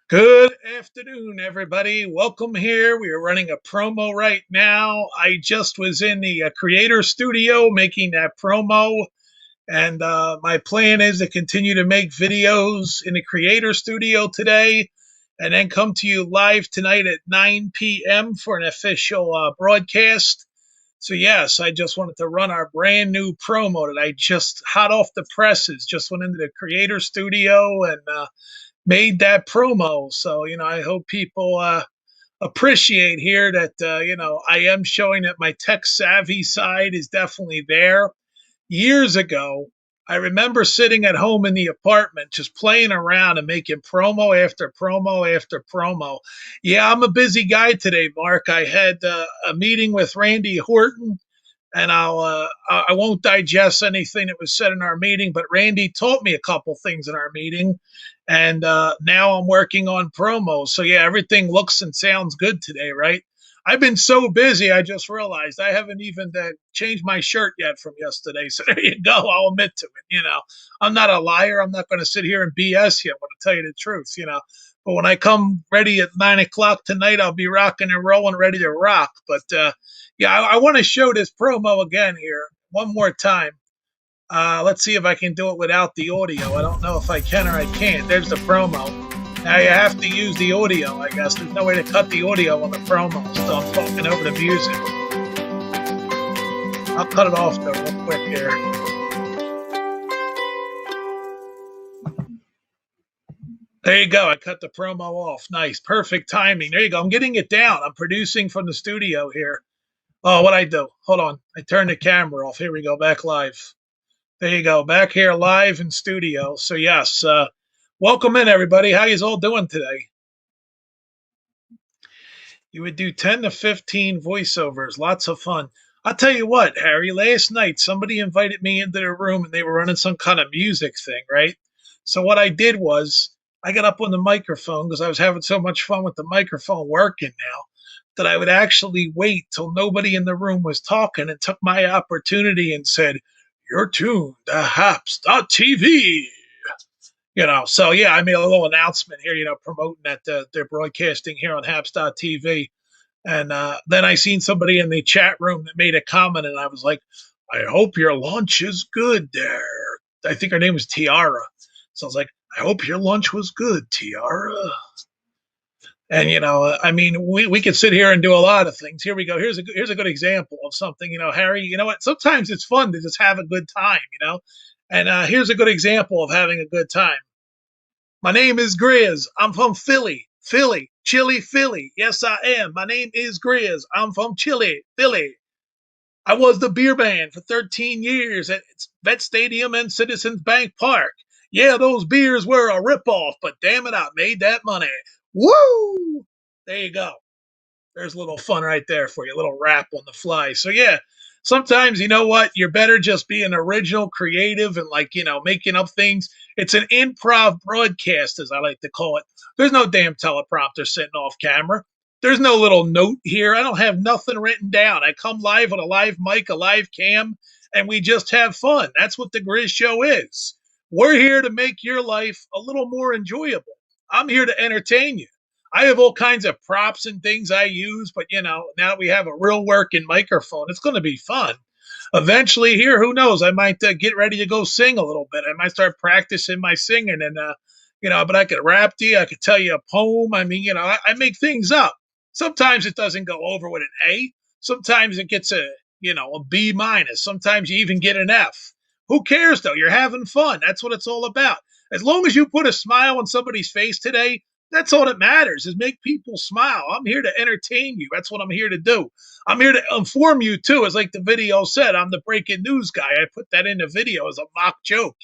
Good afternoon, everybody. Welcome here. We are running a promo right now. I just was in the creator studio making that promo, and my plan is to continue to make videos in the creator studio today and then come to you live tonight at 9 p.m. for an official broadcast. So, yes, I just wanted to run our brand new promo that I just hot off the presses, just went into the creator studio and made that promo. So, I hope people appreciate here that, I am showing that my tech savvy side is definitely there. Years ago, I remember sitting at home in the apartment just playing around and making promo after promo after promo. Yeah, I'm a busy guy today, Mark. I had a meeting with Randy Horton, and I won't digest anything that was said in our meeting, but Randy taught me a couple things in our meeting, and now I'm working on promos. So yeah, everything looks and sounds good today, right? I've been so busy, I just realized I haven't even changed my shirt yet from yesterday. So there you go. I'll admit to it. I'm not a liar. I'm not going to sit here and BS you. I'm going to tell you the truth. But when I come ready at 9 o'clock tonight, I'll be rocking and rolling, ready to rock. But yeah, I want to show this promo again here one more time. Let's see if I can do it without the audio. I don't know if I can or I can't. There's the promo. Now you have to use the audio, I guess. There's no way to cut the audio on the promo, so I'm talking over the music. I'll cut it off though real quick here. There you go. I cut the promo off. Nice. Perfect timing. There you go. I'm getting it down. I'm producing from the studio here. Oh, what I do? Hold on. I turned the camera off. Here we go. Back live. There you go. Back here live in studio. So yes, welcome in everybody. How you all doing today? You would do 10 to 15 voiceovers. Lots of fun. I'll tell you what, Harry, last night somebody invited me into their room and they were running some kind of music thing, right? So what I did was I got up on the microphone because I was having so much fun with the microphone working now that I would actually wait till nobody in the room was talking and took my opportunity and said, "You're tuned to Haps.tv." So yeah, I made a little announcement here, promoting that they're broadcasting here on Haps.tv. And then I seen somebody in the chat room that made a comment, and I was like, "I hope your lunch is good there." I think her name was Tiara. So I was like, "I hope your lunch was good, Tiara." And I mean, we could sit here and do a lot of things. Here we go. Here's a good example of something. Harry. You know what? Sometimes it's fun to just have a good time. And here's a good example of having a good time. My name is Grizz. I'm from Philly. Philly. Chili, Philly. Yes, I am. My name is Grizz. I'm from Chile, Philly. I was the beer band for 13 years at Vet Stadium and Citizens Bank Park. Yeah, those beers were a ripoff, but damn it, I made that money. Woo! There you go. There's a little fun right there for you, a little rap on the fly. So yeah, sometimes you know what, you're better just being original, creative, and making up things. It's an improv broadcast, as I like to call it. There's no damn teleprompter sitting off camera. There's no little note here. I don't have nothing written down. I come live on a live mic, a live cam, and we just have fun. That's what the Grizz Show is. We're here to make your life a little more enjoyable. I'm here to entertain you. I have all kinds of props and things I use, but now we have a real working microphone. It's going to be fun. Eventually, here, who knows? I might get ready to go sing a little bit. I might start practicing my singing, and but I could rap to you. I could tell you a poem. I mean, I make things up. Sometimes it doesn't go over with an A. Sometimes it gets a B minus. Sometimes you even get an F. Who cares though? You're having fun. That's what it's all about. As long as you put a smile on somebody's face today, that's all that matters is make people smile. I'm here to entertain you. That's what I'm here to do. I'm here to inform you too. As like the video said, I'm the breaking news guy. I put that in the video as a mock joke.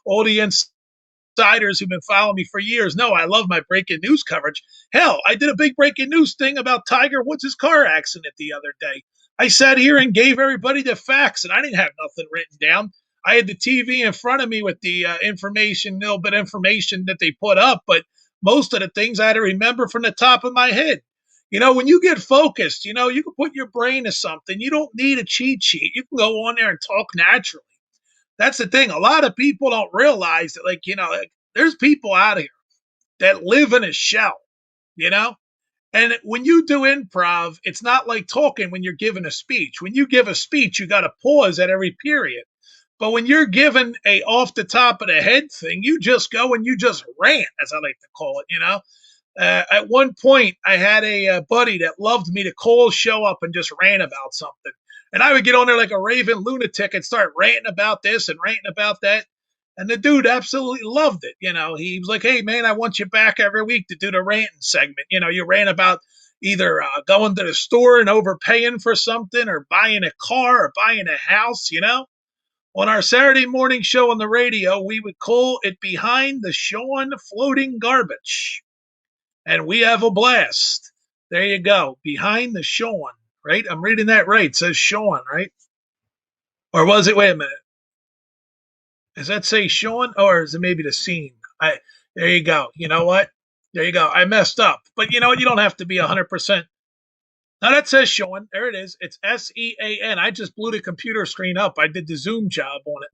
All the insiders who've been following me for years know I love my breaking news coverage. Hell, I did a big breaking news thing about Tiger Woods' car accident the other day. I sat here and gave everybody the facts, and I didn't have nothing written down. I had the TV in front of me with the little bit of information that they put up, but most of the things I had to remember from the top of my head. When you get focused, you can put your brain to something. You don't need a cheat sheet. You can go on there and talk naturally. That's the thing. A lot of people don't realize that, like, there's people out here that live in a shell, you know? And when you do improv, it's not like talking when you're giving a speech. When you give a speech, you got to pause at every period. But when you're given a off the top of the head thing, you just go and you just rant, as I like to call it, you know? At one point, I had a buddy that loved me to call, show up, and just rant about something. And I would get on there like a raving lunatic and start ranting about this and ranting about that. And the dude absolutely loved it. You know, he was like, "Hey, man, I want you back every week to do the ranting segment. You know, you rant about either going to the store and overpaying for something or buying a car or buying a house, you know?" On our Saturday morning show on the radio, we would call it Behind the Sean Floating Garbage. And we have a blast. There you go. Behind the Sean, right? I'm reading that right. It says Sean, right? Or was it? Wait a minute. Does that say Sean, or is it maybe the scene? I There you go. You know what? There you go. I messed up, but you know what? You don't have to be 100%. Now that says Sean. There it is. It's SEAN. I just blew the computer screen up. I did the Zoom job on it.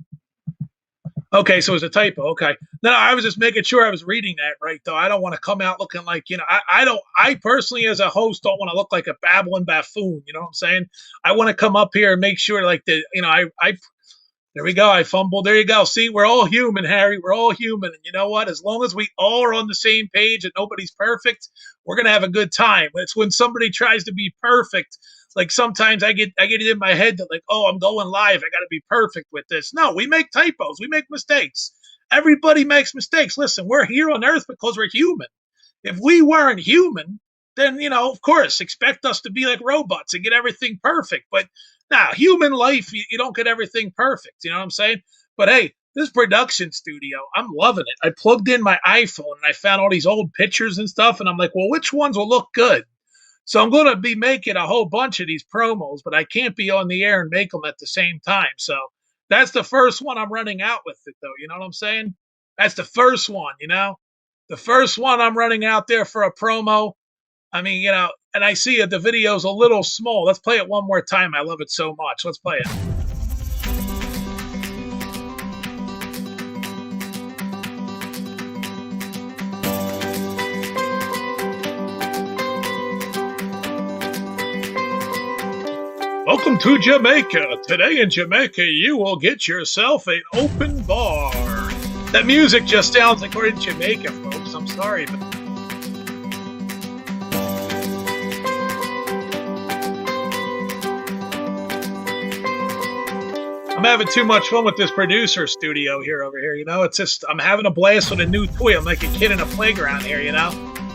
Okay, so it was a typo. Okay. No, I was just making sure I was reading that right, though. I don't want to come out looking like, I don't, I personally, as a host, don't want to look like a babbling buffoon. You know what I'm saying? I want to come up here and make sure, like, there we go. I fumbled. There you go. See, we're all human, Harry. We're all human. And you know what? As long as we all are on the same page and nobody's perfect, we're going to have a good time. It's when somebody tries to be perfect. Like sometimes I get it in my head that like, oh, I'm going live. I got to be perfect with this. No, we make typos. We make mistakes. Everybody makes mistakes. Listen, we're here on Earth because we're human. If we weren't human, then, of course, expect us to be like robots and get everything perfect. But now, human life, you don't get everything perfect. You know what I'm saying? But hey, this production studio, I'm loving it. I plugged in my iPhone and I found all these old pictures and stuff. And I'm like, well, which ones will look good? So I'm going to be making a whole bunch of these promos, but I can't be on the air and make them at the same time. So that's the first one I'm running out with it, though. You know what I'm saying? That's the first one, the first one I'm running out there for a promo. I mean, and I see it, the video's a little small. Let's play it one more time. I love it so much. Let's play it. Welcome to Jamaica. Today in Jamaica, you will get yourself an open bar. That music just sounds like we're in Jamaica, folks. I'm sorry, but I'm having too much fun with this producer studio over here. It's just, I'm having a blast with a new toy. I'm like a kid in a playground here,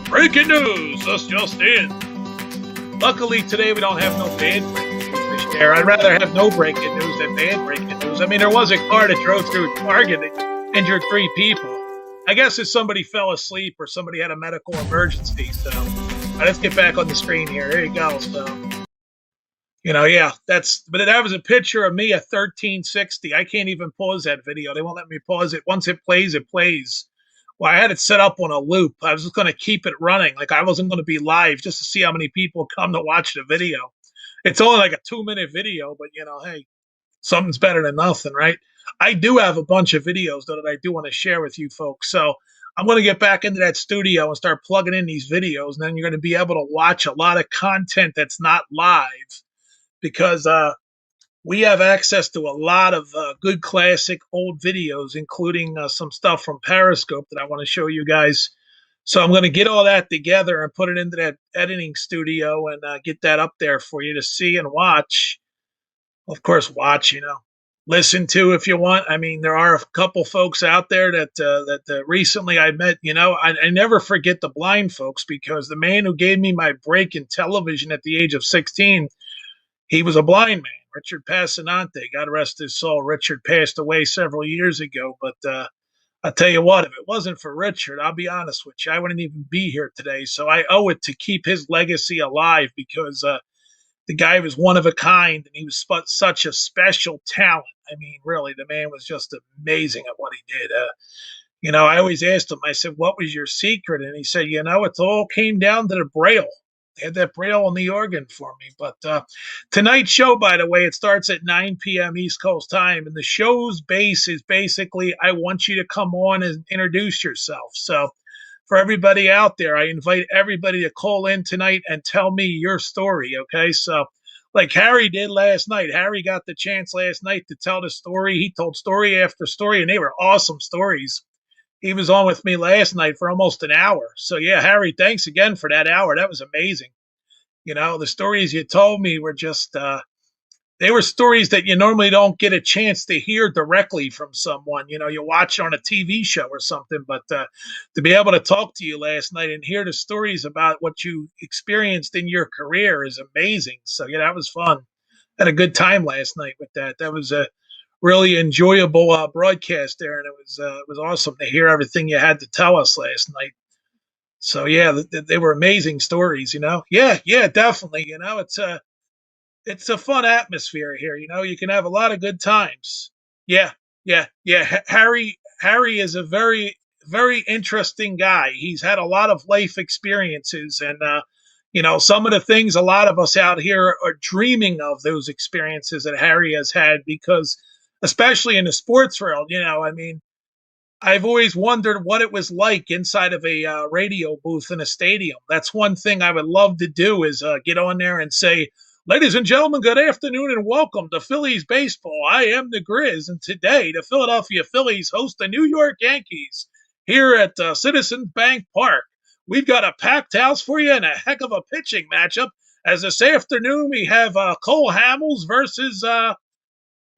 Breaking news, that's just in. Luckily, today we don't have no bad breaking news this year. I'd rather have no breaking news than bad breaking news. I mean, there was a car that drove through Target that injured 3 people. I guess if somebody fell asleep or somebody had a medical emergency. So let's get back on the screen here. Here you go. So. Yeah, but that was a picture of me at 1360. I can't even pause that video. They won't let me pause it. Once it plays, it plays. Well, I had it set up on a loop. I was just going to keep it running. Like I wasn't going to be live just to see how many people come to watch the video. It's only like a 2-minute video, but hey, something's better than nothing, right? I do have a bunch of videos though that I do want to share with you folks. So I'm going to get back into that studio and start plugging in these videos. And then you're going to be able to watch a lot of content that's not live. Because we have access to a lot of good classic old videos, including some stuff from Periscope that I want to show you guys. So I'm going to get all that together and put it into that editing studio and get that up there for you to see and watch. Of course, watch, listen to if you want. I mean, there are a couple folks out there that recently I met. I never forget the blind folks because the man who gave me my break in television at the age of 16, he was a blind man, Richard Passanante. God rest his soul. Richard passed away several years ago. But I'll tell you what, if it wasn't for Richard, I'll be honest with you, I wouldn't even be here today. So I owe it to keep his legacy alive because the guy was one of a kind and he was such a special talent. I mean, really, the man was just amazing at what he did. I always asked him, I said, what was your secret? And he said, it all came down to the Braille. They had that Braille on the organ for me. But tonight's show, by the way, it starts at 9 p.m. East Coast time. And the show's base is basically, I want you to come on and introduce yourself. So for everybody out there, I invite everybody to call in tonight and tell me your story. Okay. So, like Harry did last night, Harry got the chance last night to tell the story. He told story after story, and they were awesome stories. He was on with me last night for almost an hour. So, yeah, Harry, thanks again for that hour. That was amazing. The stories you told me were just, they were stories that you normally don't get a chance to hear directly from someone. You watch on a TV show or something, but to be able to talk to you last night and hear the stories about what you experienced in your career is amazing. So yeah, that was fun. Had a good time last night with that. That was a really enjoyable broadcast there, and it was awesome to hear everything you had to tell us last night. So yeah, they were amazing stories. Yeah, yeah, definitely. It's a fun atmosphere here. You can have a lot of good times. Yeah, yeah, yeah. Harry is a very very interesting guy. He's had a lot of life experiences, and some of the things a lot of us out here are dreaming of those experiences that Harry has had because, especially in the sports world, I mean, I've always wondered what it was like inside of a radio booth in a stadium. That's one thing I would love to do is get on there and say, "Ladies and gentlemen, good afternoon and welcome to Phillies baseball. I am the Grizz, and today the Philadelphia Phillies host the New York Yankees here at Citizens Bank Park. We've got a packed house for you and a heck of a pitching matchup. As this afternoon we have Cole Hamels versus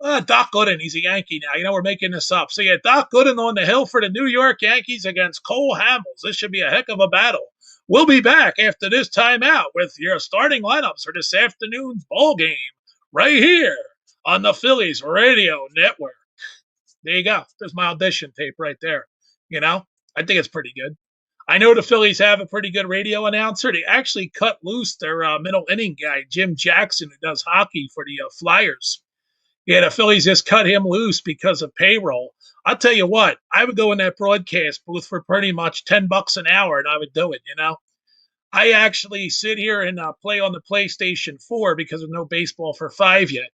Doc Gooden. He's a Yankee now. We're making this up. So, yeah, Doc Gooden on the hill for the New York Yankees against Cole Hamels. This should be a heck of a battle. We'll be back after this timeout with your starting lineups for this afternoon's ball game right here on the Phillies Radio Network. There you go. There's my audition tape right there. I think it's pretty good. I know the Phillies have a pretty good radio announcer. They actually cut loose their middle inning guy, Jim Jackson, who does hockey for the Flyers. Yeah, the Phillies just cut him loose because of payroll. I'll tell you what, I would go in that broadcast booth for pretty much $10 an hour, and I would do it. I actually sit here and play on the PlayStation 4 because of no baseball for 5 yet.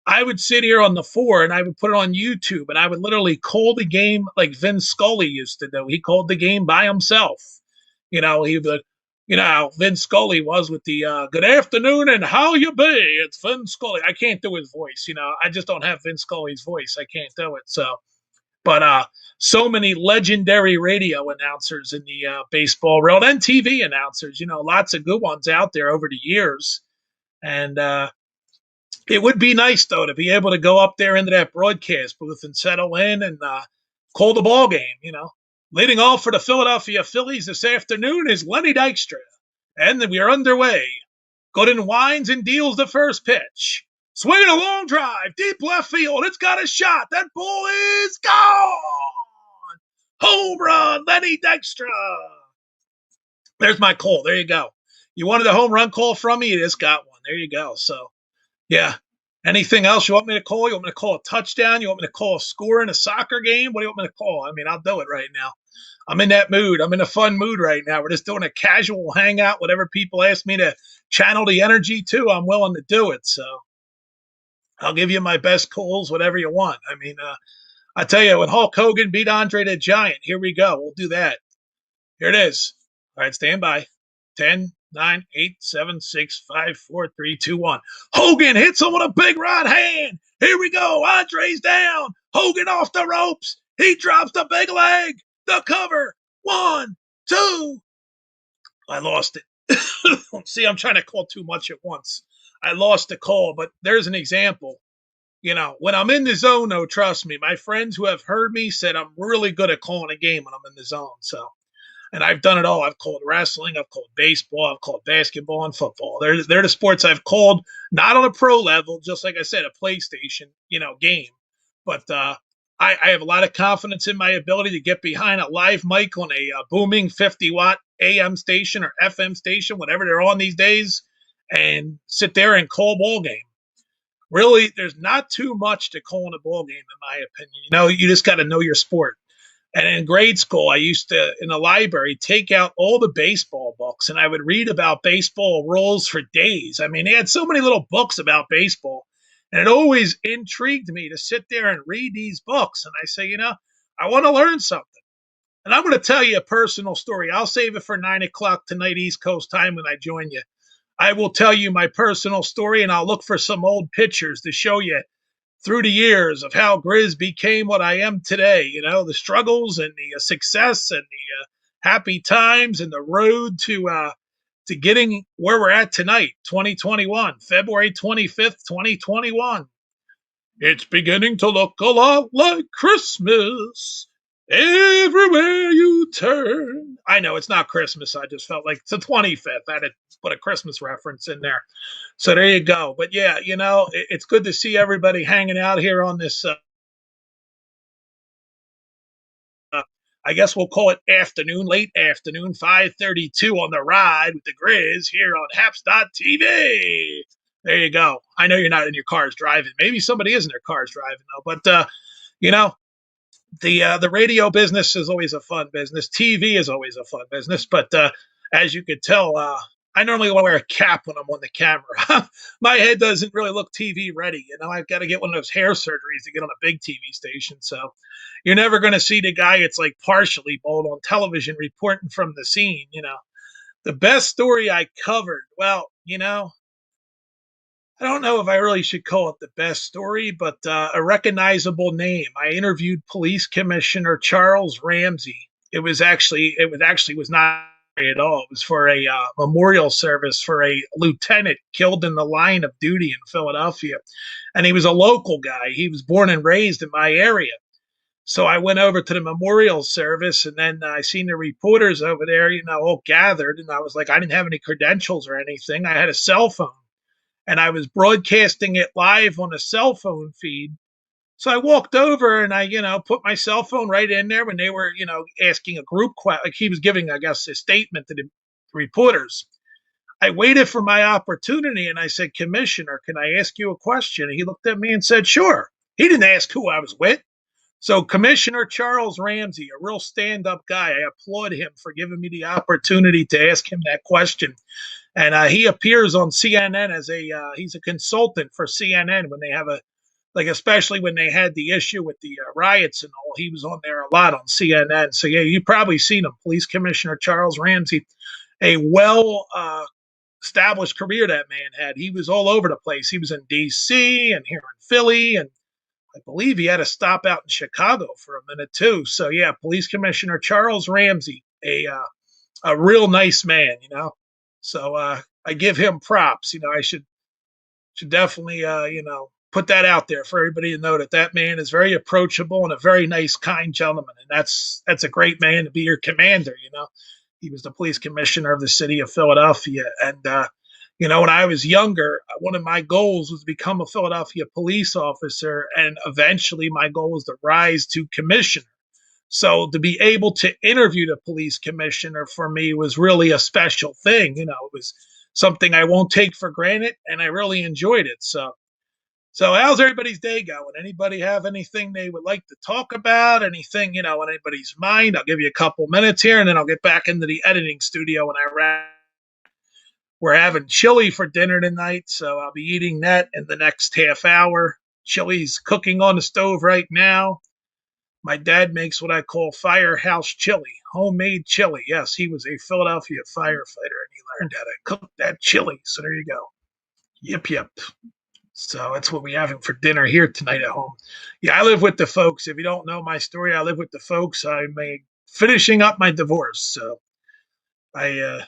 I would sit here on the 4 and I would put it on YouTube, and I would literally call the game like Vin Scully used to do. He called the game by himself. He would, how Vin Scully was with the good afternoon and how you be. It's Vin Scully. I can't do his voice. I just don't have Vin Scully's voice. I can't do it. But so many legendary radio announcers in the baseball world and TV announcers. Lots of good ones out there over the years. And it would be nice though to be able to go up there into that broadcast booth and settle in and call the ball game. Leading off for the Philadelphia Phillies this afternoon is Lenny Dykstra. And we are underway. Gooden winds and deals the first pitch. Swinging a long drive, deep left field. It's got a shot. That ball is gone. Home run, Lenny Dykstra. There's my call. There you go. You wanted a home run call from me? You just got one. There you go. So, yeah. Anything else you want me to call? You want me to call a touchdown? You want me to call a score in a soccer game? What do you want me to call? I mean, I'll do it right now. I'm in that mood. I'm in a fun mood right now. We're just doing a casual hangout. Whatever people ask me to channel the energy to, I'm willing to do it. So I'll give you my best calls, whatever you want. I mean, I tell you, when Hulk Hogan beat Andre the Giant, here we go. We'll do that. Here it is. All right, stand by. 10, 9, 8, 7, 6, 5, 4, 3, 2, 1. Hogan hits him with a big right hand. Here we go. Andre's down. Hogan off the ropes. He drops the big leg. The cover. 1, 2. I lost it. See, I'm trying to call too much at once. I lost the call, but there's an example. When I'm in the zone, though, trust me, my friends who have heard me said I'm really good at calling a game when I'm in the zone. So, and I've done it all. I've called wrestling, I've called baseball, I've called basketball and football. They're the sports I've called, not on a pro level, just like I said, a PlayStation, game. But I have a lot of confidence in my ability to get behind a live mic on a booming 50-watt AM station or FM station, whatever they're on these days, and sit there and call ball game. Really, there's not too much to call in a ball game, in my opinion. You just got to know your sport. And in grade school, I used to, in the library, take out all the baseball books, and I would read about baseball rules for days. I mean, they had so many little books about baseball, and it always intrigued me to sit there and read these books. And I say, I want to learn something. And I'm going to tell you a personal story. I'll save it for 9 o'clock tonight, East Coast time, when I join you. I will tell you my personal story, and I'll look for some old pictures to show you through the years of how Grizz became what I am today. You know, the struggles and the success and the happy times and the road to getting where we're at tonight, 2021, February 25th, 2021. It's beginning to look a lot like Christmas everywhere you turn. I know it's not Christmas. I just felt like it's the 25th. I had to put a Christmas reference in there. So there you go. But yeah, you know, it's good to see everybody hanging out here on this. I guess we'll call it afternoon, late afternoon, 5:32 on the ride with the Grizz here on Haps.tv. There you go. I know you're not in your cars driving. Maybe somebody is in their cars driving though. But you know, the radio business is always a fun business. TV is always a fun business. But as you could tell, I normally want to wear a cap when I'm on the camera. My head doesn't really look TV ready. You know, I've got to get one of those hair surgeries to get on a big TV station. So you're never going to see the guy that's like partially bald on television reporting from the scene. You know, the best story I covered. Well, you know, I don't know if I really should call it the best story, but a recognizable name. I interviewed Police Commissioner Charles Ramsey. It was not at all. It was for a memorial service for a lieutenant killed in the line of duty in Philadelphia, and he was a local guy. He was born and raised in my area. So I went over to the memorial service, and then I seen the reporters over there, you know, all gathered, and I was like, I didn't have any credentials or anything. I had a cell phone and I was broadcasting it live on a cell phone feed. So I walked over and I, you know, put my cell phone right in there when they were, you know, asking a group question. Like he was giving, I guess, a statement to the reporters. I waited for my opportunity and I said, Commissioner, can I ask you a question? And he looked at me and said, sure. He didn't ask who I was with. So Commissioner Charles Ramsey, a real stand-up guy, I applaud him for giving me the opportunity to ask him that question. And he appears on CNN as he's a consultant for CNN when they have like especially when they had the issue with the riots and all. He was on there a lot on CNN. So yeah, you've probably seen him, Police Commissioner Charles Ramsey, a well established career that man had. He was all over the place. He was in D.C. and here in Philly, and I believe he had a stop out in Chicago for a minute too. So yeah, Police Commissioner Charles Ramsey, a real nice man, you know. So I give him props. You know, I should definitely you know, put that out there for everybody to know that that man is very approachable and a very nice, kind gentleman, and that's a great man to be your commander. You know, he was the police commissioner of the city of Philadelphia, and you know, when I was younger, one of my goals was to become a Philadelphia police officer, and eventually my goal was to rise to commissioner. So to be able to interview the police commissioner for me was really a special thing. You know, it was something I won't take for granted, and I really enjoyed it. So how's everybody's day going? Anybody have anything they would like to talk about? Anything, you know, on anybody's mind? I'll give you a couple minutes here, and then I'll get back into the editing studio when I wrap. We're having chili for dinner tonight, so I'll be eating that in the next half hour. Chili's cooking on the stove right now. My dad makes what I call firehouse chili, homemade chili. Yes, he was a Philadelphia firefighter, and he learned how to cook that chili. So there you go. Yep, yep. So that's what we're having for dinner here tonight at home. Yeah, I live with the folks. If you don't know my story, I live with the folks. I'm finishing up my divorce. So I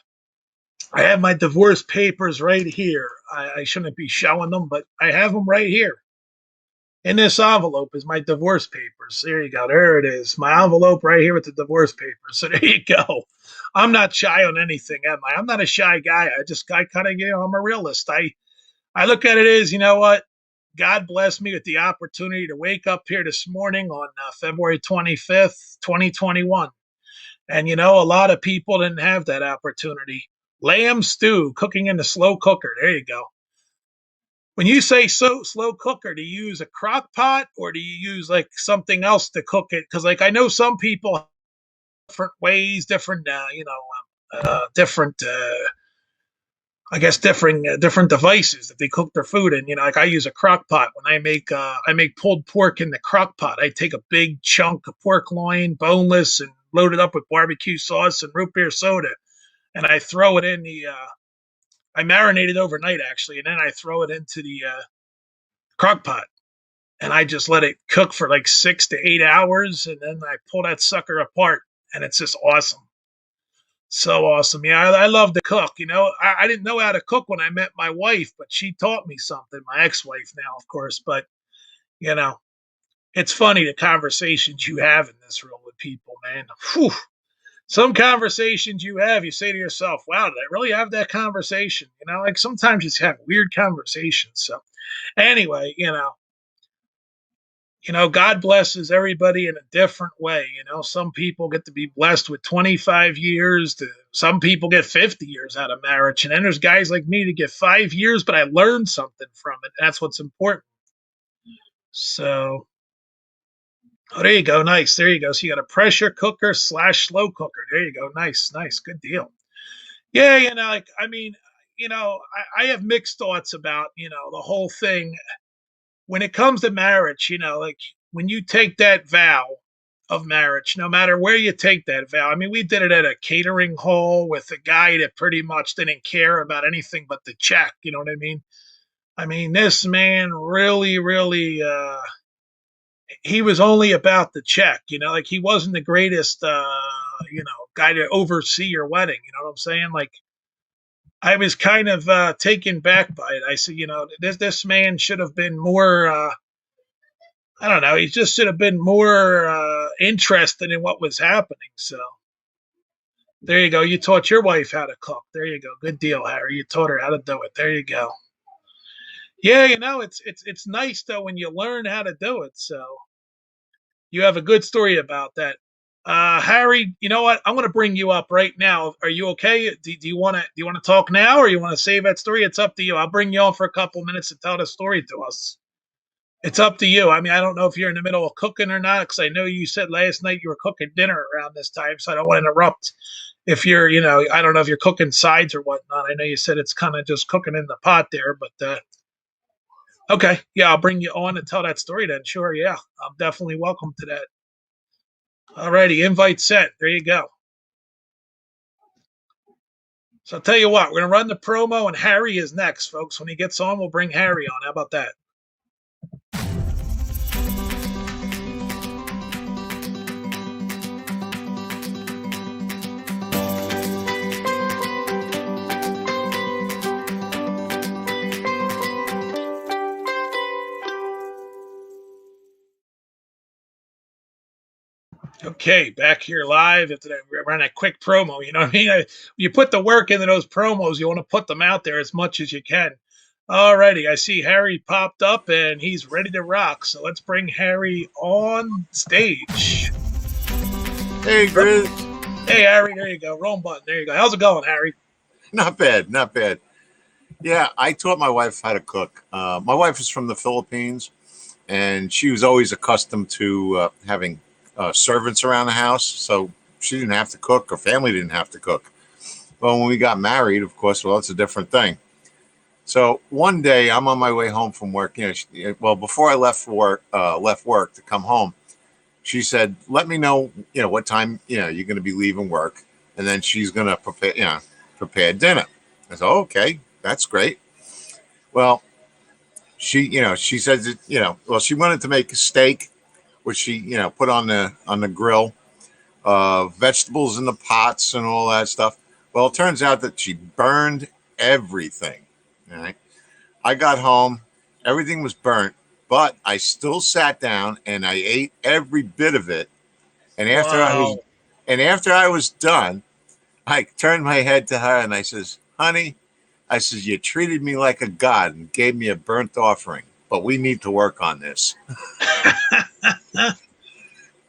have my divorce papers right here. I shouldn't be showing them, but I have them right here. In this envelope is my divorce papers. There you go. There it is. My envelope right here with the divorce papers. So there you go. I'm not shy on anything, am I? I'm not a shy guy. I kind of, you know, I'm a realist. I look at it as, you know what? God bless me with the opportunity to wake up here this morning on February 25th, 2021. And, you know, a lot of people didn't have that opportunity. Lamb stew cooking in the slow cooker. There you go. When you say slow cooker, do you use a crock pot or do you use like something else to cook it? Because like I know some people have different ways, different you know, different I guess different devices that they cook their food in. You know, like I use a crock pot when I make pulled pork in the crock pot. I take a big chunk of pork loin, boneless, and loaded up with barbecue sauce and root beer soda, and I throw it in the. I marinate it overnight actually, and then I throw it into the crock pot, and I just let it cook for like 6 to 8 hours, and then I pull that sucker apart, and it's just awesome. So awesome. Yeah, I love to cook. I didn't know how to cook when I met my wife, but she taught me something. My ex wife now, of course. But, you know, it's funny the conversations you have in this room with people, man. Whew. Some conversations you have, you say to yourself, wow, did I really have that conversation? Like sometimes you just have weird conversations. So, anyway, God blesses everybody in a different way. Some people get to be blessed with 25 years. Some people get 50 years out of marriage. And then there's guys like me to get 5 years, but I learned something from it. That's what's important. So, there you go. Nice. There you go. So you got a pressure cooker / slow cooker. There you go. Nice. Nice. Good deal. Yeah. I have mixed thoughts about, the whole thing when it comes to marriage, like when you take that vow of marriage, no matter where you take that vow. I mean, we did it at a catering hall with a guy that pretty much didn't care about anything but the check. You know what I mean? I mean, this man really, really, he was only about the check, like he wasn't the greatest, guy to oversee your wedding. You know what I'm saying? Like, I was kind of taken back by it. I said, this man should have been more. I don't know. He just should have been more interested in what was happening. So there you go. You taught your wife how to cook. There you go. Good deal, Harry. You taught her how to do it. There you go. Yeah, it's nice though when you learn how to do it. So you have a good story about that. Harry, you know what? I'm going to bring you up right now. Are you okay? Do you want to talk now, or you want to save that story? It's up to you. I'll bring you on for a couple minutes to tell the story to us. It's up to you. I mean, I don't know if you're in the middle of cooking or not, because I know you said last night you were cooking dinner around this time, so I don't want to interrupt. If you're, I don't know if you're cooking sides or whatnot. I know you said it's kind of just cooking in the pot there, but okay, yeah, I'll bring you on and tell that story then. Sure, yeah, I'm definitely welcome to that. Alrighty, invite sent. There you go. So I'll tell you what, we're going to run the promo, and Harry is next, folks. When he gets on, we'll bring Harry on. How about that? Okay, back here live. After that, we ran a quick promo. You know what I mean? You put the work into those promos. You want to put them out there as much as you can. Alrighty, I see Harry popped up and he's ready to rock. So let's bring Harry on stage. Hey, Chris. Hey, Harry. There you go. Wrong button. There you go. How's it going, Harry? Not bad. Not bad. Yeah, I taught my wife how to cook. My wife is from the Philippines, and she was always accustomed to having servants around the house, so she didn't have to cook. Her family didn't have to cook. But when we got married, of course, well, that's a different thing. So one day, I'm on my way home from work. Before I left work to come home, she said, "Let me know, what time you're going to be leaving work, and then she's going to prepare dinner." I said, "Okay, that's great." Well, she says that, she wanted to make a steak, which she, put on the grill, vegetables in the pots and all that stuff. Well, it turns out that she burned everything. All right. I got home, everything was burnt, but I still sat down and I ate every bit of it. And after I was done, I turned my head to her and I says, "Honey," I says, "you treated me like a god and gave me a burnt offering, but we need to work on this."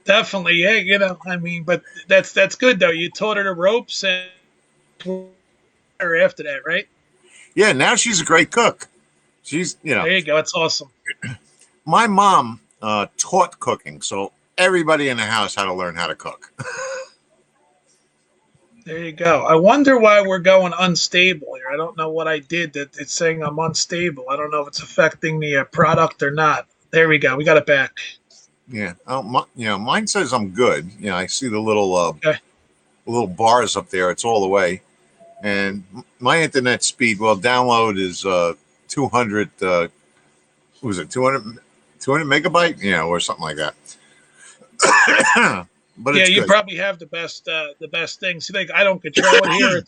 Definitely, yeah. But that's good though. You taught her the ropes, and after that, right? Yeah, now she's a great cook. She's, There you go. It's awesome. My mom taught cooking, so everybody in the house had to learn how to cook. There you go. I wonder why we're going unstable here. I don't know what I did that it's saying I'm unstable. I don't know if it's affecting the product or not. There we go. We got it back. Yeah. Mine says I'm good. I see the Okay. little bars up there. It's all the way. And my internet speed, well, download is 200. Was it 200 megabyte? Or something like that. But Yeah, it's you good. probably have the best thing. See, like I don't control it here.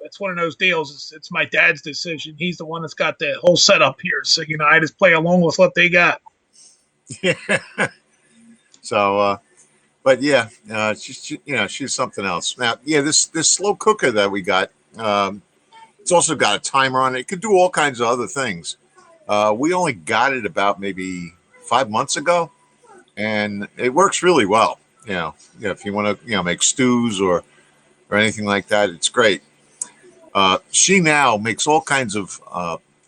It's one of those deals. It's my dad's decision. He's the one that's got the whole setup here. So I just play along with what they got. Yeah. So, but yeah, she's something else. Now, yeah, this slow cooker that we got, it's also got a timer on it. It could do all kinds of other things. We only got it about maybe 5 months ago, and it works really well. If you want to, make stews or anything like that, it's great. She now makes all kinds of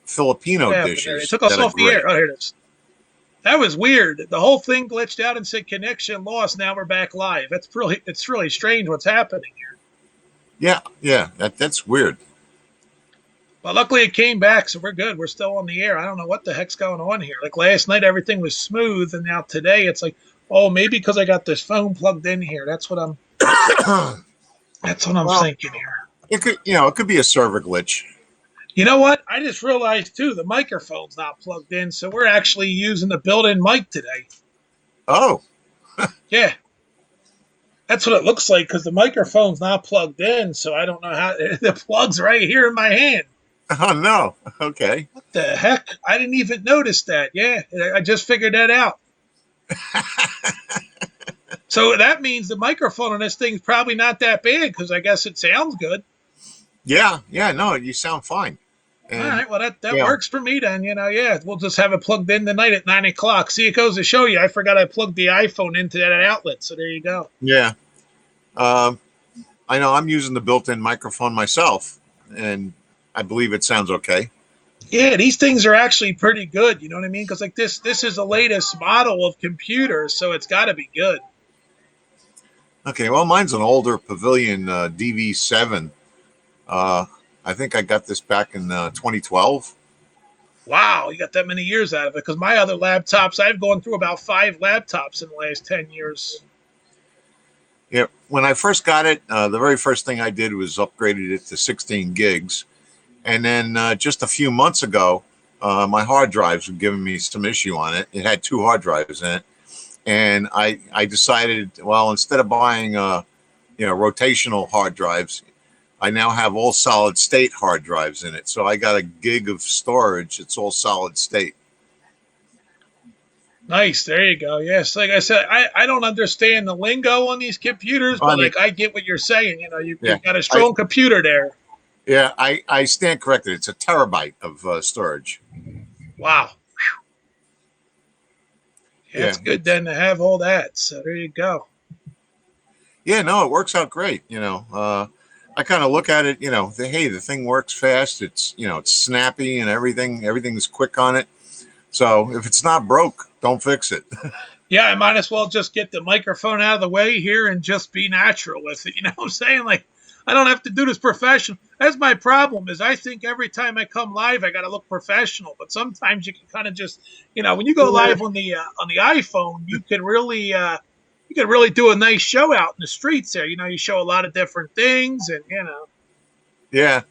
Filipino Yeah, but it dishes took us that are off the air. great. Oh, here it is. That was weird. The whole thing glitched out and said connection lost. Now we're back live. It's really strange what's happening here. Yeah, that's weird. But luckily it came back, so we're good. We're still on the air. I don't know what the heck's going on here. Like last night everything was smooth, and now today it's like, oh, maybe because I got this phone plugged in here. That's what I'm Well, thinking here. it could be a server glitch. You know what? I just realized too the microphone's not plugged in, so we're actually using the built-in mic today. Oh, Yeah, that's what it looks like because the microphone's not plugged in, so I don't know how the plug's right here in my hand. oh no. Okay. What the heck? I didn't even notice that. Yeah, I just figured that out. So that means the microphone on this thing's probably not that bad because I guess it sounds good. Yeah. No, you sound fine. All And right, well that yeah, works for me then. Yeah, we'll just have it plugged in tonight at 9 o'clock. See, it goes to show you. I forgot I plugged the iPhone into that outlet, so there you go. yeah. Um, I know I'm using the built-in microphone myself, and I believe it sounds okay. Yeah, these things are actually pretty good. You know what I mean? Because like this is the latest model of computer, so it's got to be good. Okay. Well, mine's an older Pavilion DV7. I think I got this back in 2012. Wow, you got that many years out of it. Because my other laptops, I've gone through about 5 laptops in the last 10 years. Yeah. When I first got it, the very first thing I did was upgraded it to 16 gigs. And then just a few months ago, my hard drives were giving me some issue on it. It had 2 hard drives in it. And I decided, well, instead of buying, rotational hard drives, I now have all solid state hard drives in it. So I got a gig of storage. It's all solid state. Nice, there you go. Yes, like I said, I don't understand the lingo on these computers, I but mean, like I get what you're saying. yeah, You've got a I, strong computer there. yeah, I stand corrected. It's a terabyte of storage. Wow. Yeah, Yeah. it's good then to have all that. So there you go. Yeah, no, it works out great. I kind of look at it, hey, the thing works fast. It's snappy and everything's quick on it. So if it's not broke, don't fix it. Yeah, I might as well just get the microphone out of the way here and just be natural with it. You know what I'm saying? Like, I don't have to do this professional. That's my problem is I think every time I come live, I got to look professional. But sometimes you can kind of just, when you go live on the iPhone, you can really do a nice show out in the streets there. You show a lot of different things and. Yeah.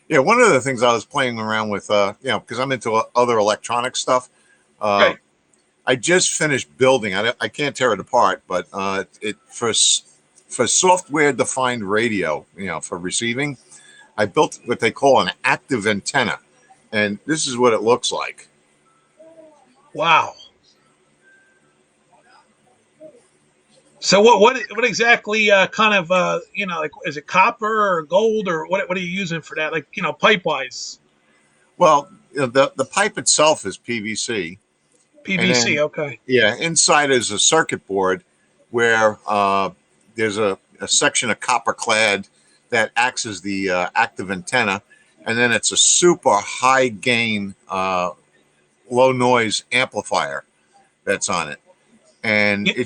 Yeah. One of the things I was playing around with, because I'm into other electronic stuff. Right. I just finished building. I can't tear it apart, but for software defined radio, for receiving, I built what they call an active antenna, and this is what it looks like. Wow. So what exactly kind of like is it copper or gold or what are you using for that? Like pipe wise. Well, the pipe itself is PVC. PVC. Then, Okay. yeah, inside is a circuit board where there's a section of copper clad that acts as the active antenna, and then it's a super high gain, low noise amplifier that's on it, and Yeah.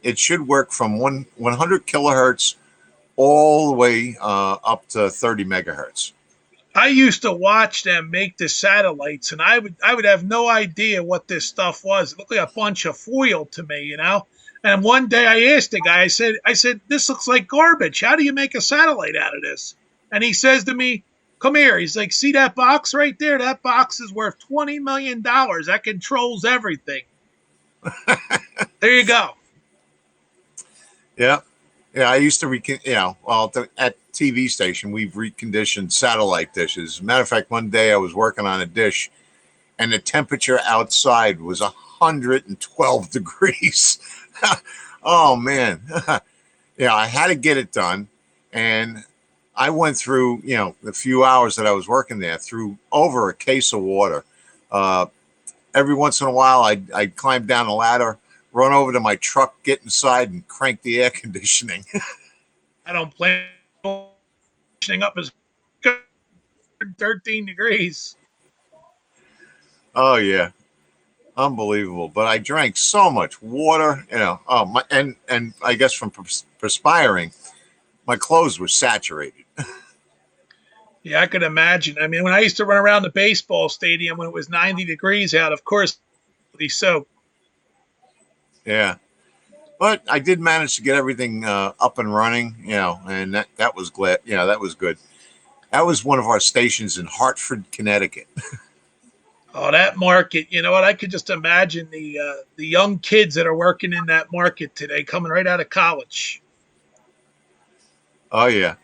it should work from 100 kilohertz all the way up to 30 megahertz. I used to watch them make the satellites, and I would have no idea what this stuff was. It looked like a bunch of foil to me, you know. And one day I asked the guy, I said, this looks like garbage. How do you make a satellite out of this? And he says to me, come here. He's like, see that box right there? That box is worth $20 million. That controls everything. There you go. Yeah. Yeah, I used to at TV station, we've reconditioned satellite dishes. Matter of fact, one day I was working on a dish and the temperature outside was 112 degrees. Oh, man. Yeah, I had to get it done. And I went through, the few hours that I was working there, through over a case of water. Every once in a while, I'd climb down a ladder, run over to my truck, get inside, and crank the air conditioning. I don't plan on up as 13 degrees. Oh, yeah. Unbelievable. But I drank so much water, and I guess from perspiring, my clothes were saturated. Yeah, I could imagine. I mean, when I used to run around the baseball stadium when it was 90 degrees out, of course, the soap. Yeah. But I did manage to get everything up and running, and that was glad. Yeah, that was good. That was one of our stations in Hartford, Connecticut. Oh, that market! You know what? I could just imagine the young kids that are working in that market today, coming right out of college. Oh yeah,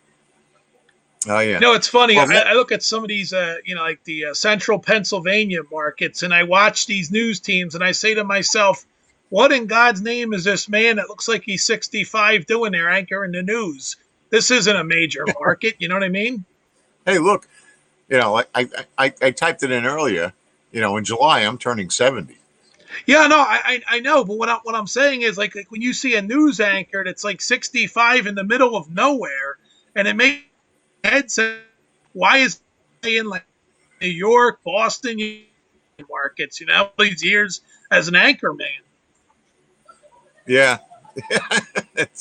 oh yeah. You know, it's funny. Well, I look at some of these, like the central Pennsylvania markets, and I watch these news teams, and I say to myself, what in God's name is this man that looks like he's 65 doing there anchoring the news? This isn't a major market. You know what I mean? hey, look, like I typed it in earlier. In July I'm turning 70. Yeah, no, I know, but what I'm saying is like when you see a news anchor that's like 65 in the middle of nowhere, and it makes my head say, why is he in like New York, Boston markets? All these years as an anchor man. Yeah,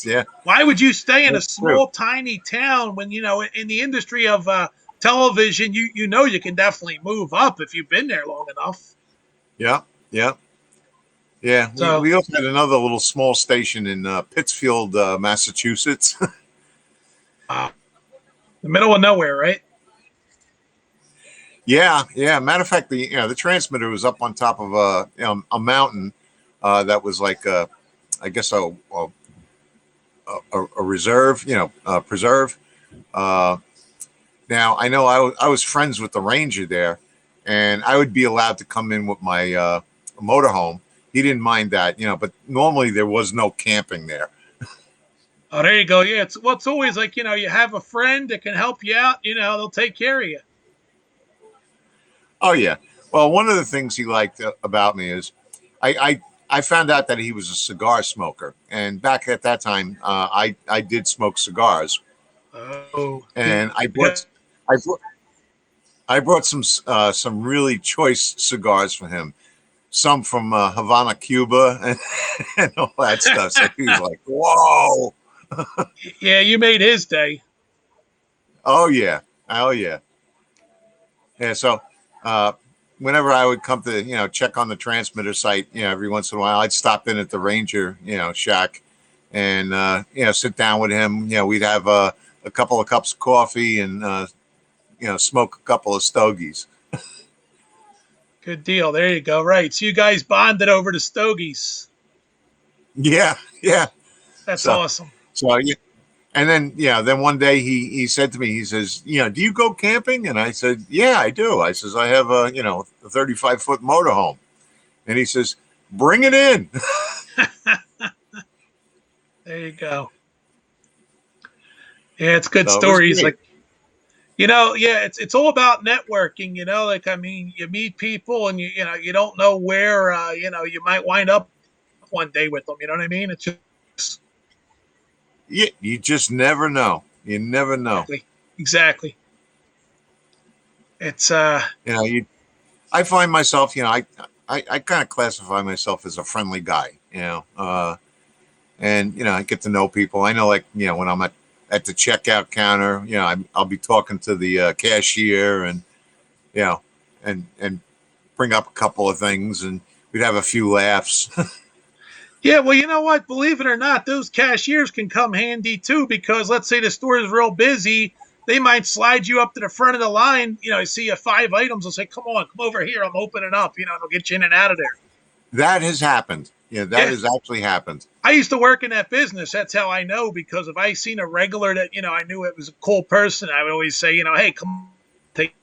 yeah. Why would you stay in a That's small, true. tiny town when in the industry of television, you can definitely move up if you've been there long enough. Yeah, yeah, yeah. We So we also had another little small station in Pittsfield, Massachusetts. uh, the middle of nowhere, right? Yeah, yeah. Matter of fact, the transmitter was up on top of a mountain that was like I guess a reserve, preserve. Uh, Now I know I was friends with the ranger there, and I would be allowed to come in with my motorhome. He didn't mind that, but normally there was no camping there. Oh, there you go. Yeah, it's always like you have a friend that can help you out. They'll take care of you. Oh yeah. Well, one of the things he liked about me is I found out that he was a cigar smoker, and back at that time, I did smoke cigars, Oh, and I brought some really choice cigars for him. Some from Havana, Cuba, and all that stuff. So he was like, "Whoa, yeah, you made his day. oh yeah, oh yeah, yeah." So whenever I would come to check on the transmitter site, every once in a while, I'd stop in at the Ranger shack and sit down with him. We'd have a couple of cups of coffee and smoke a couple of stogies. Good deal. There you go. Right. So you guys bonded over the Stogies. Yeah, yeah. That's So awesome. so yeah. And then one day he said to me, he says, do you go camping? And I said, yeah, I do. I says, I have a 35-foot motorhome. And he says, bring it in. There you go. Yeah, it's good So it was stories. great. Like yeah, it's all about networking. Like I mean, you meet people, and you don't know where you might wind up one day with them. You know what I mean? It's just Yeah, you just never know. You never know. exactly. It's You I find myself, I kind of classify myself as a friendly guy, and I get to know people. I know, like, when I'm at at the checkout counter. I'll be talking to the cashier, and you know, and bring up a couple of things, and we'd have a few laughs. Yeah, well, you know what? Believe it or not, those cashiers can come handy too because let's say the store is real busy. They might slide you up to the front of the line. I see you 5 items. They'll say, come on, come over here. I'm opening up. And they'll get you in and out of there. That has happened. That has actually happened. I used to work in that business. That's how I know, because if I seen a regular that, I knew it was a cool person, I would always say, hey, come take.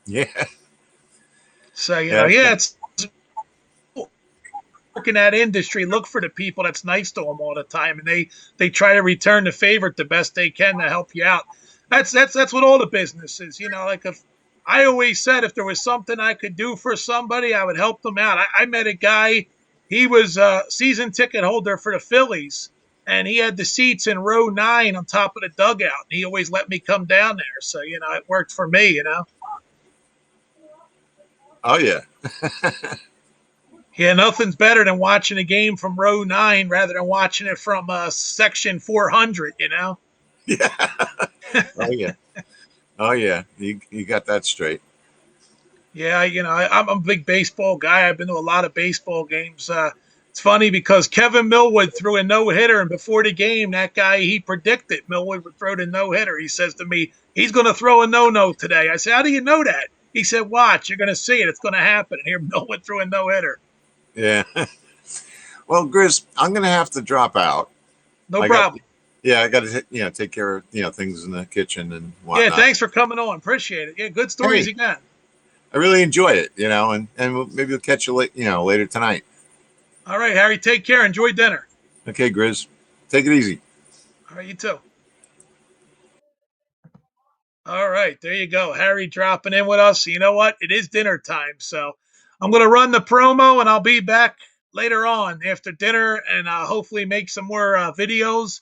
Yeah. So, it's work in that industry. Look for the people that's nice to them all the time. And they try to return the favor the best they can to help you out. That's what all the business is. Like if I always said if there was something I could do for somebody, I would help them out. I met a guy, he was a season ticket holder for the Phillies, and he had the seats in row 9 on top of the dugout. And he always let me come down there. So, it worked for me, Oh, yeah. Yeah, nothing's better than watching a game from row 9 rather than watching it from section 400, Yeah. Oh, yeah. Oh, yeah. You got that straight. Yeah, I'm a big baseball guy. I've been to a lot of baseball games. It's funny because Kevin Millwood threw a no-hitter, and before the game, that guy, he predicted Millwood would throw the no-hitter. He says to me, he's going to throw a no-no today. I said, how do you know that? He said, watch, you're going to see it. It's going to happen. And here Millwood threw a no-hitter. Yeah. Well, Grizz, I'm going to have to drop out. No problem. I got to take care of things in the kitchen and whatnot. Yeah, thanks for coming on. Appreciate it. Yeah, good stories again. I really enjoyed it, and maybe we'll catch you later tonight. All right, Harry, take care. Enjoy dinner. Okay, Grizz, take it easy. All right, you too. All right, there you go. Harry dropping in with us. You know what? It is dinner time, so I'm going to run the promo, and I'll be back later on after dinner, and hopefully make some more videos.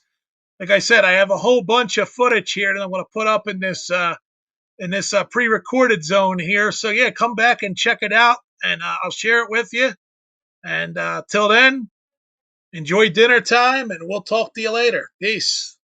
Like I said, I have a whole bunch of footage here that I'm going to put up in this pre-recorded zone here. So yeah, come back and check it out, and I'll share it with you. And till then, enjoy dinner time, and we'll talk to you later. Peace.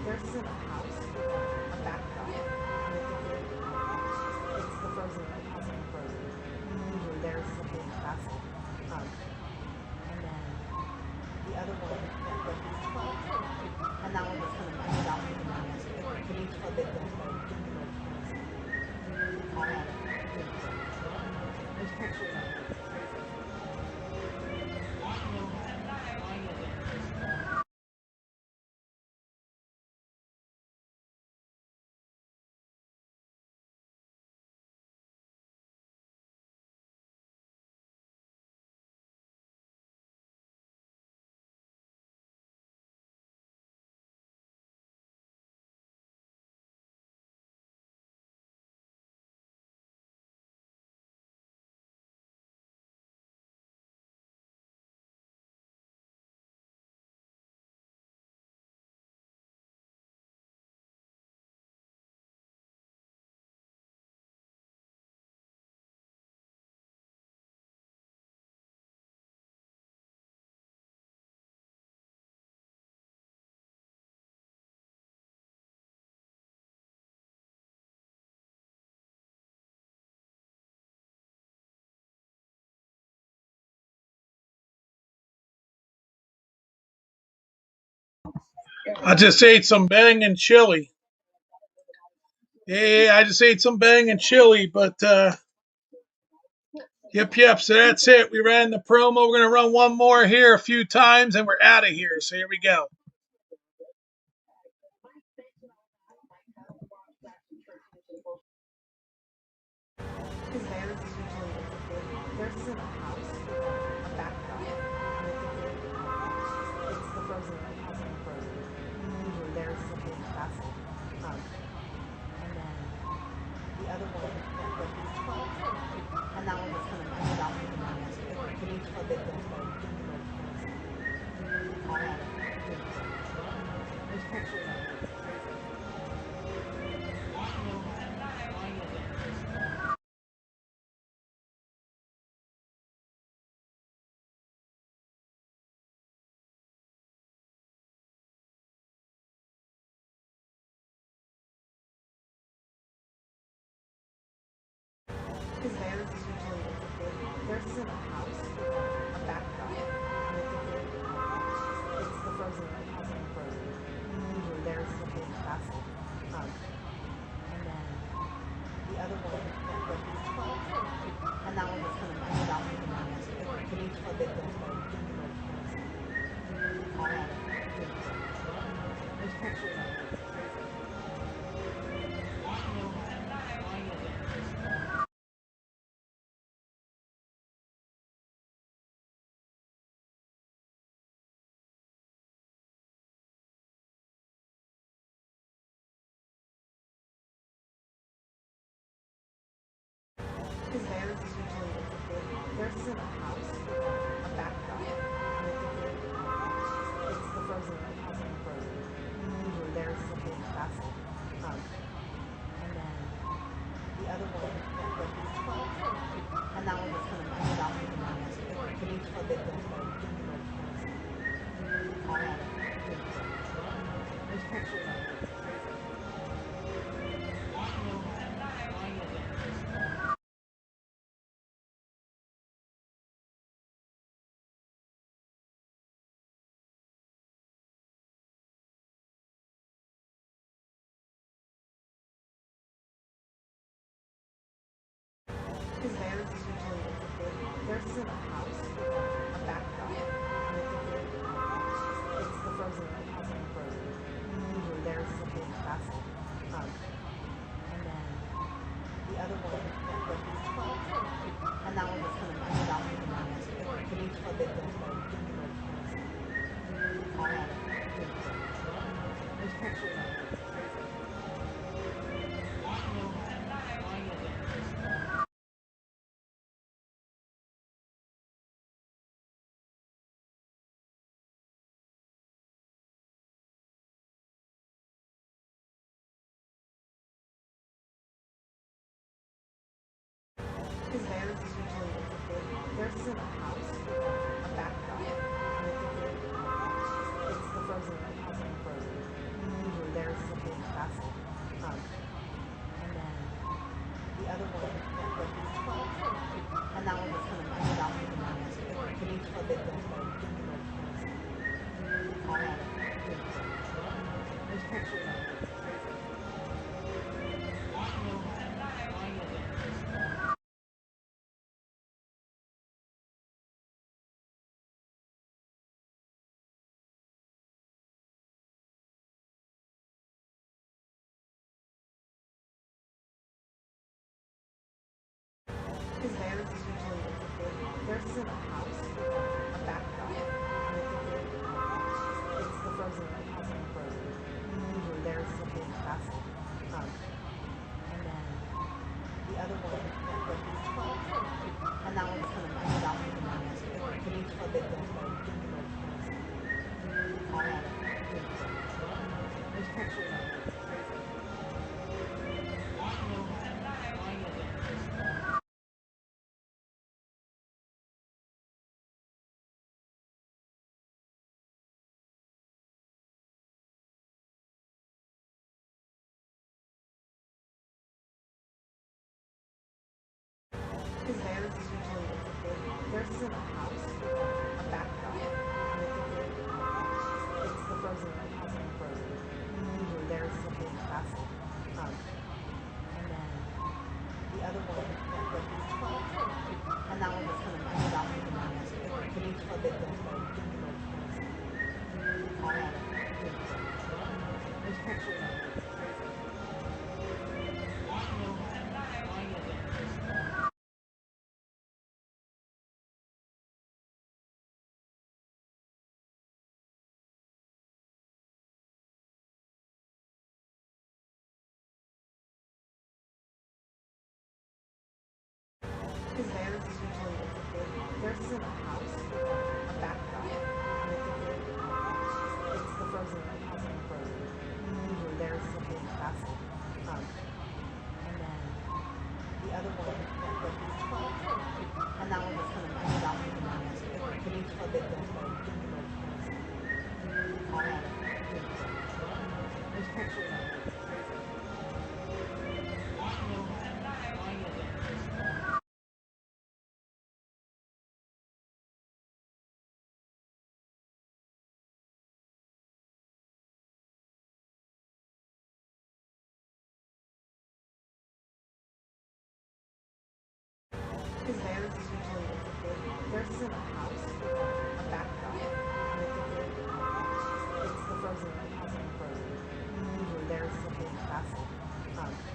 Theirs isn't a house, a backdrop. It's the Frozen house in Frozen. And theirs is a big castle. And then the other one, and that one was kind of pointed out with the mouse. But each club they've been to, all had things. There's pictures of it. I just ate some banging chili. Yeah, I just ate some banging chili, but yep. So that's it. We ran the promo. We're gonna run one more here a few times, and we're out of here. So here we go. Because theirs is usually, theirs isn't a house, a backdrop. It's the Frozen house in Frozen. And theirs is a big castle. And then the other one, and that one was kind of pointed out with the mouse. But each club they've been to, all had things. There's pictures of it. Because theirs is usually, theirs isn't a house, a backdrop. It's the Frozen house in Frozen. And theirs is a big castle. And then the other one, and that one was kind of pointed out with the mouse. But each club they've been to, all had things. There's pictures of it. Because theirs is usually, theirs isn't a house, a backdrop. It's the Frozen house in Frozen. And theirs is a big castle. And then the other one, and that one was kind of pointed out with the mouse. But each club they've been to, all had things. There's pictures of it. Because theirs is usually, theirs isn't a house, a backdrop. It's the Frozen house in Frozen. And theirs is a big castle. And then the other one, and that one was kind of pointed out with the mouse. But each club they've been to, all had things. There's pictures of it. Because theirs is usually, theirs isn't a house, a backdrop. It's the Frozen house in Frozen. castle. And then the other one, like 12 too. And that one was kind of my adopted one. Beneath the big one, like all out of pink. There's pictures of it. Because theirs is usually like a big, theirs is in a house, a backdrop, and it's a big, it's the Frozen house from Frozen. Usually theirs is a big castle. And then the other one, like 12 too. And that one was kind of my adopted one. Beneath the big one, like all out of pink. There's pictures of it. Because theirs is usually like a big, theirs is in a house, a backdrop, and it's a big, it's the Frozen house from Frozen. Usually theirs is a big castle. And then the other one, like 12 too. And that one was kind of my adopted one. Beneath the big one, like all out of pink. There's pictures of it. Because theirs is usually like a big, theirs is in a house, a backdrop, and it's a big, it's the Frozen house from Frozen. Usually theirs is a big castle. And then the other one, like 12 too. And that one was kind of my adopted one. Beneath the big one, like all out of pink. There's pictures of it. Because theirs is usually like a big, theirs is in a house, a backdrop, and it's a big, it's the Frozen house from Frozen. Usually theirs is a big castle.